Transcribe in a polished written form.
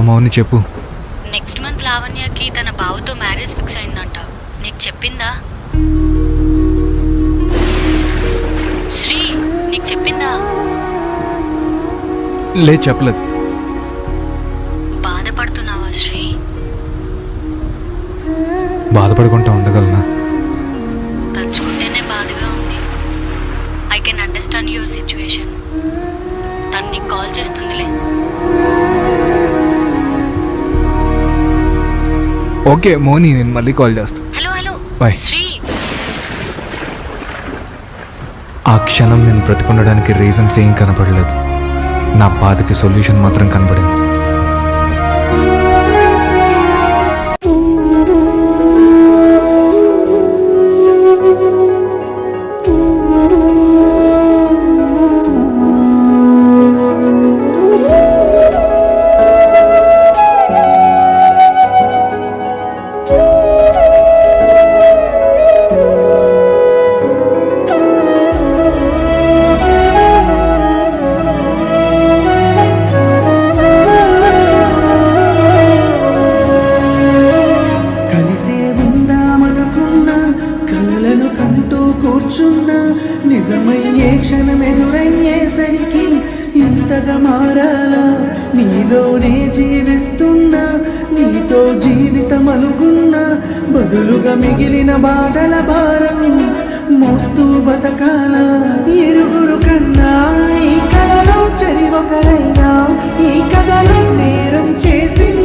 మౌని చెప్పు. Next month లావణ్యకి తన బావతో మ్యారేజ్ ఫిక్స్ అయిందంట. నీకు చెప్పిందా? శ్రీ నీకు చెప్పిందా? లేదు, చెప్పలేదు. బాధపడుతున్నావా శ్రీ? బాధపడుకుంటా ఉండగలనా? తలుచుకుంటేనే బాధగా ఉంది. I can understand your situation. తను నీకు కాల్ చేస్తుందిలే. ఓకే మౌని, నేను మళ్ళీ కాల్ చేస్తాను. Hello hello bye. శ్రీ, ఆ క్షణం నేను బ్రతికుండడానికి రీజన్స్ ఏం కనపడలేదు. నా బాధకి సొల్యూషన్ మాత్రం కనపడింది. నిజమయ్యే క్షణం ఎదురయ్యేసరికి ఇంతగా మారాలా? నీలోనే జీవిస్తున్నా, నీతో జీవితం అనుకున్నా, బదులుగా మిగిలిన బాధల భారం మోస్తూ బతకాల. ఇరుగురు కన్నా ఈ కలలో చెరి ఒకరైనా, ఈ కథలో నేరం చేసిన